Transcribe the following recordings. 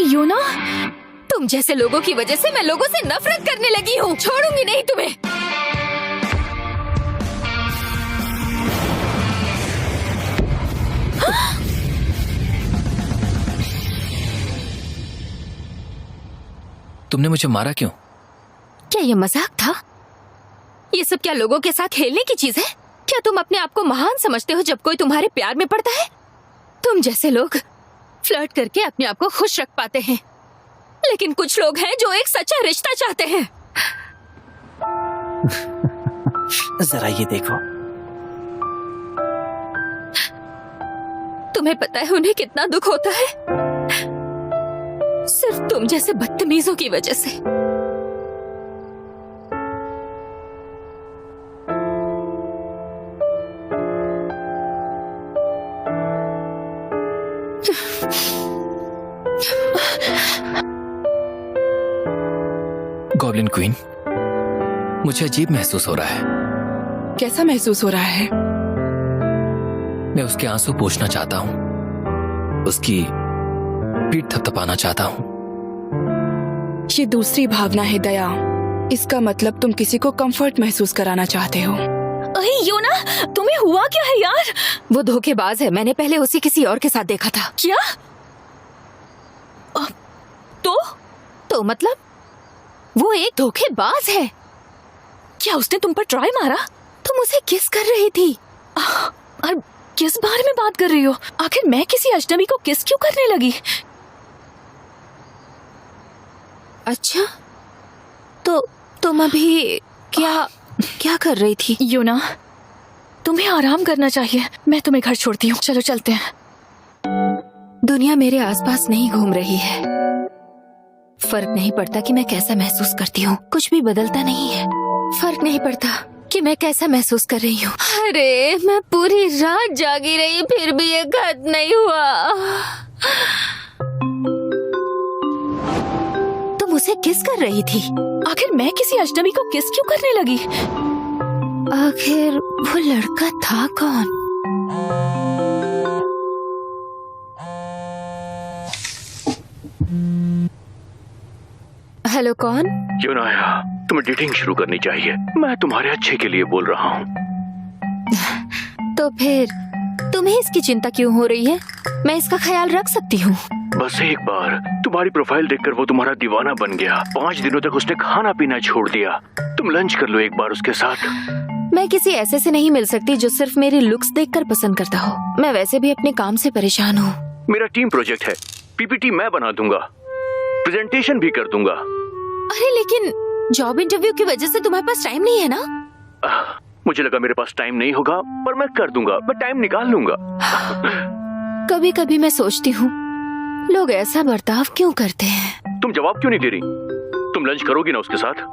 योना, तुम जैसे लोगों की वजह से मैं लोगों से नफरत करने लगी हूँ। छोड़ूंगी नहीं तुम्हें। तुमने मुझे मारा क्यों? क्या ये मजाक था? ये सब क्या लोगों के साथ खेलने की चीज है? क्या तुम अपने आप को महान समझते हो जब कोई तुम्हारे प्यार में पड़ता है? तुम जैसे लोग फ्लर्ट करके अपने आप को खुश रख पाते हैं, लेकिन कुछ लोग हैं जो एक सच्चा रिश्ता चाहते हैं। जरा ये देखो। तुम्हें पता है उन्हें कितना दुख होता है? सिर्फ तुम जैसे बदतमीजों की वजह से। गॉब्लिन क्वीन, मुझे अजीब महसूस हो रहा है। कैसा महसूस हो रहा है? मैं उसके आंसू पोंछना चाहता हूँ, उसकी पीठ थपथपाना चाहता हूँ। ये दूसरी भावना है दया। इसका मतलब तुम किसी को कंफर्ट महसूस कराना चाहते हो। अरे योना, तुम्हें हुआ क्या है यार? वो धोखेबाज है। मैंने पहले उसे किसी और के साथ देखा था। क्या? तो मतलब वो एक धोखेबाज है। क्या उसने तुम पर ट्राई मारा? तुम उसे किस कर रही थी? और किस बारे में बात कर रही हो? आखिर मैं किसी अजनबी को किस क्यों करने लगी? अच्छा, तो तुम अभी क्या कर रही थी? योना, तुम्हें आराम करना चाहिए। मैं तुम्हें घर छोड़ती हूँ। चलो चलते हैं। दुनिया मेरे आसपास नहीं घूम रही है। फर्क नहीं पड़ता कि मैं कैसा महसूस करती हूँ। कुछ भी बदलता नहीं है। फर्क नहीं पड़ता कि मैं कैसा महसूस कर रही हूँ। अरे मैं पूरी रात जागी रही, फिर भी ये खत्म नहीं हुआ। तुम उसे किस कर रही थी? आखिर मैं किसी अजनबी को किस क्यों करने लगी? आखिर वो लड़का था कौन? हेलो, कौन? यूनाया, तुम्हें डेटिंग शुरू करनी चाहिए। मैं तुम्हारे अच्छे के लिए बोल रहा हूँ। तो फिर तुम्हें इसकी चिंता क्यों हो रही है? मैं इसका ख्याल रख सकती हूँ। बस एक बार तुम्हारी प्रोफाइल देखकर वो तुम्हारा दीवाना बन गया। 5 दिनों तक उसने खाना पीना छोड़ दिया। तुम लंच कर लो एक बार उसके साथ। मैं किसी ऐसे से नहीं मिल सकती जो सिर्फ मेरी लुक्स देखकर पसंद करता हो। मैं वैसे भी अपने काम से परेशान हूँ। मेरा टीम प्रोजेक्ट है। पीपीटी मैं बना दूंगा, प्रेजेंटेशन भी कर दूंगा। अरे लेकिन जॉब इंटरव्यू की वजह से तुम्हारे पास टाइम नहीं है ना? मुझे लगा मेरे पास टाइम नहीं होगा, पर मैं कर दूंगा। मैं टाइम निकाल लूंगा। कभी कभी मैं सोचती हूँ लोग ऐसा बर्ताव क्यों करते हैं। तुम जवाब क्यों नहीं दे रही? तुम लंच करोगी ना उसके साथ?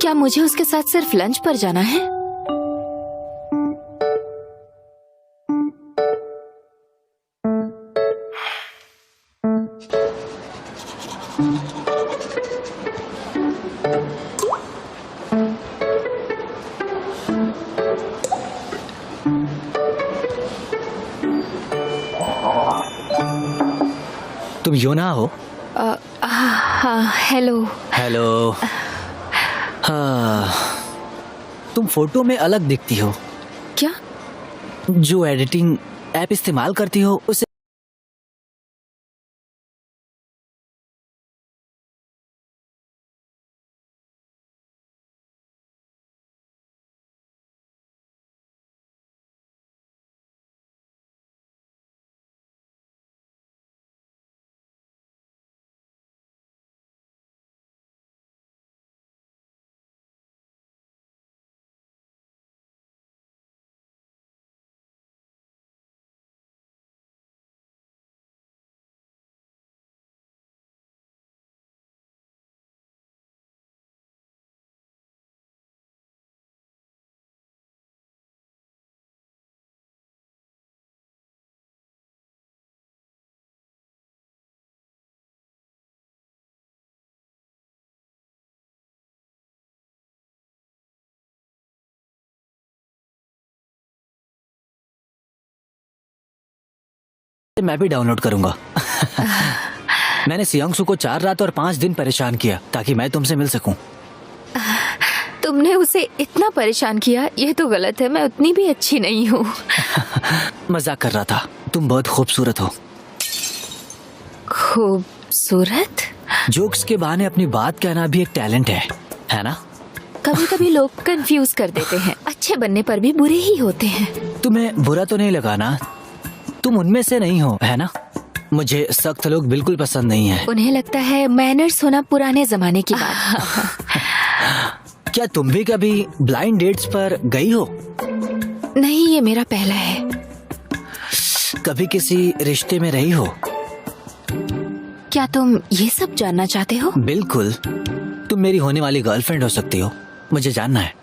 क्या मुझे उसके साथ सिर्फ लंच पर जाना है? तुम योना हो? हाँ, हेलो। हेलो। हाँ, तुम फोटो में अलग दिखती हो। क्या? जो एडिटिंग ऐप इस्तेमाल करती हो उसे मैं भी डाउनलोड करूंगा। मैंने सियांगसू को 4 रात और 5 दिन परेशान किया ताकि मैं तुमसे मिल सकूं। तुमने उसे इतना परेशान किया, ये तो गलत है। मैं उतनी भी अच्छी नहीं हूँ। मजाक कर रहा था। तुम बहुत खूबसूरत हो। खूबसूरत? जोक्स के बहाने अपनी बात कहना भी एक टैलेंट है ना? कभी कभी लोग कंफ्यूज कर देते हैं। अच्छे बनने पर भी बुरे ही होते हैं। तुम्हें बुरा तो नहीं लगा ना? तुम उनमें से नहीं हो, है ना? मुझे सख्त लोग बिल्कुल पसंद नहीं है। उन्हें लगता है मैनर्स होना पुराने जमाने की बात। क्या तुम भी कभी ब्लाइंड डेट्स पर गई हो? नहीं, ये मेरा पहला है। कभी किसी रिश्ते में रही हो? क्या तुम ये सब जानना चाहते हो? बिल्कुल। तुम मेरी होने वाली गर्लफ्रेंड हो सकती हो। मुझे जानना है।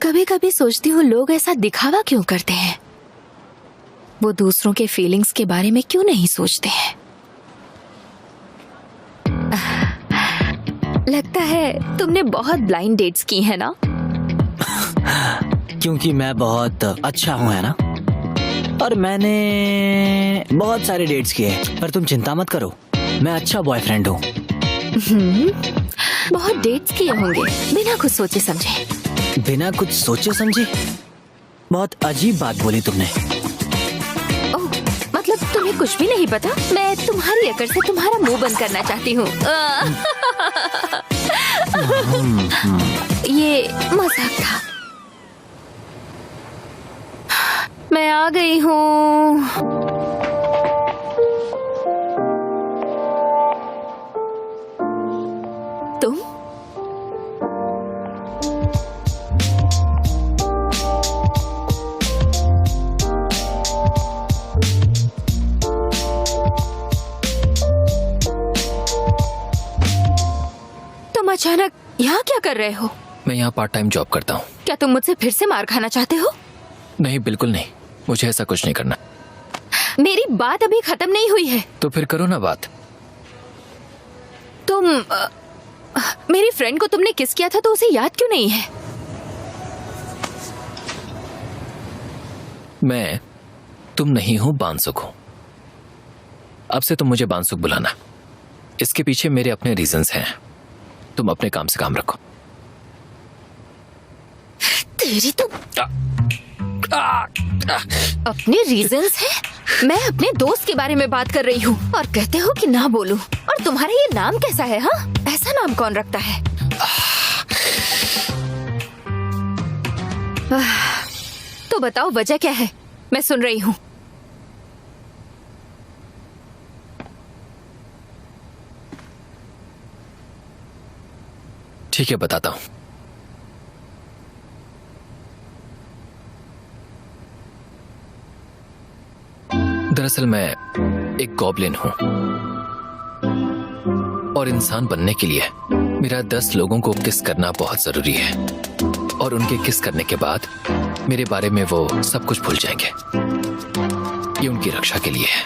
कभी कभी सोचती हूँ लोग ऐसा दिखावा क्यों करते हैं। वो दूसरों के फीलिंग्स के बारे में क्यों नहीं सोचते हैं। लगता है तुमने बहुत ब्लाइंड डेट्स की है ना? क्योंकि मैं बहुत अच्छा हूँ, है ना? और मैंने बहुत सारे डेट्स किए, पर तुम चिंता मत करो, मैं अच्छा बॉयफ्रेंड हूँ। बहुत डेट्स किए होंगे बिना कुछ सोचे समझे। बिना कुछ सोचे समझे? बहुत अजीब बात बोली तुमने। ओह, मतलब तुम्हें कुछ भी नहीं पता? मैं तुम्हारी अकड़ से तुम्हारा मुंह बंद करना चाहती हूँ। ये मजाक था। मैं आ गई हूँ। तुम? तुम अचानक यहाँ क्या कर रहे हो? मैं यहाँ पार्ट टाइम जॉब करता हूँ। क्या तुम मुझसे फिर से मार खाना चाहते हो? नहीं, बिल्कुल नहीं। मुझे ऐसा कुछ नहीं करना। मेरी बात अभी खत्म नहीं हुई है। तो फिर करो ना बात। तुम मेरी फ्रेंड को तुमने किस किया था तो उसे याद क्यों नहीं है? मैं तुम नहीं हूँ, बानसुक हूँ। अब से तुम मुझे बानसुक बुलाना। इसके पीछे मेरे अपने रीजंस हैं। तुम अपने काम से काम रखो। तेरी तो अपने रीजंस हैं? मैं अपने दोस्त के बारे में बात कर रही हूँ और कहते हो कि ना बोलूं। और तुम्हारा ये नाम कैसा है? हाँ, ऐसा नाम कौन रखता है? तो बताओ वजह क्या है? मैं सुन रही हूँ। ठीक है, बताता हूँ। दरअसल मैं एक गॉब्लिन हूँ और इंसान बनने के लिए मेरा 10 लोगों को किस करना बहुत जरूरी है। और उनके किस करने के बाद मेरे बारे में वो सब कुछ भूल जाएंगे। ये उनकी रक्षा के लिए है।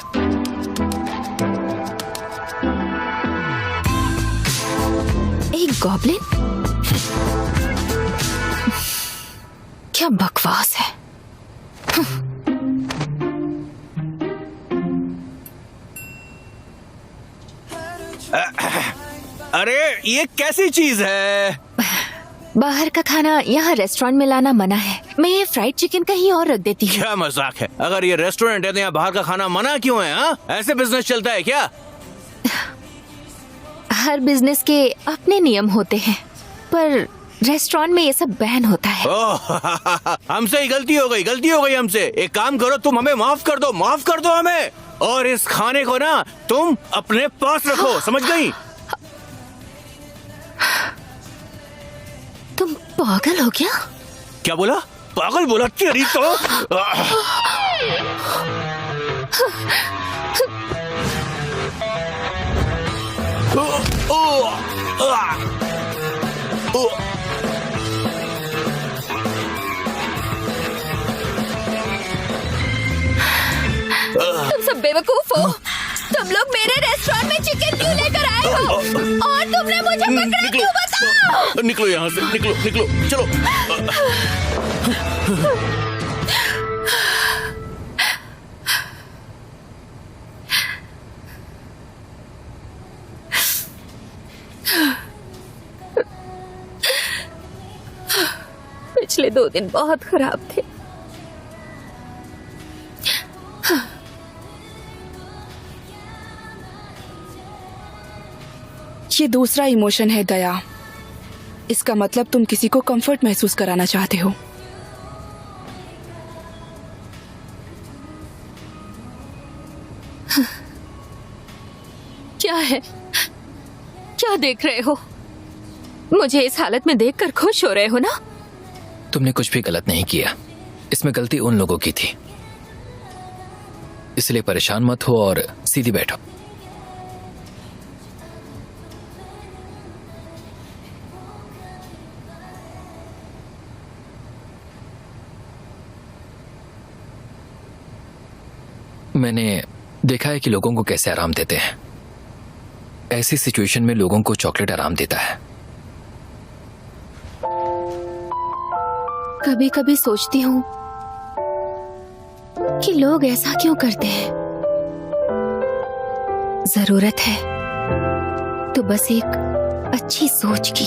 एक गॉब्लिन? क्या बकवास है। अरे ये कैसी चीज है? बाहर का खाना यहाँ रेस्टोरेंट में लाना मना है। मैं ये फ्राइड चिकन कहीं और रख देती हूँ। क्या मजाक है? अगर ये रेस्टोरेंट है तो यहाँ बाहर का खाना मना क्यों है? हाँ, ऐसे बिजनेस चलता है क्या? हर बिजनेस के अपने नियम होते हैं, पर रेस्टोरेंट में ये सब बैन होता है। ओह, हमसे ही गलती हो गई हमसे। एक काम करो, तुम हमें माफ कर दो हमें। और इस खाने को ना तुम अपने पास रखो, समझ गई? तुम पागल हो क्या? क्या बोला? पागल बोला? तेरी तो तुम सब बेवकूफ हो। तुम लोग मेरे रेस्टोरेंट में चिकन क्यों लेकर आए हो? और तुमने मुझे पकड़ा क्यों? बताओ। निकलो यहाँ से, निकलो, चलो। पिछले 2 दिन बहुत खराब थे। ये दूसरा इमोशन है दया। इसका मतलब तुम किसी को कंफर्ट महसूस कराना चाहते हो। क्या है? क्या देख रहे हो? मुझे इस हालत में देखकर खुश हो रहे हो ना? तुमने कुछ भी गलत नहीं किया। इसमें गलती उन लोगों की थी, इसलिए परेशान मत हो और सीधी बैठो। मैंने देखा है कि लोगों को कैसे आराम देते हैं। ऐसी सिचुएशन में लोगों को चॉकलेट आराम देता है। कभी कभी सोचती हूँ कि लोग ऐसा क्यों करते हैं। जरूरत है तो बस एक अच्छी सोच की।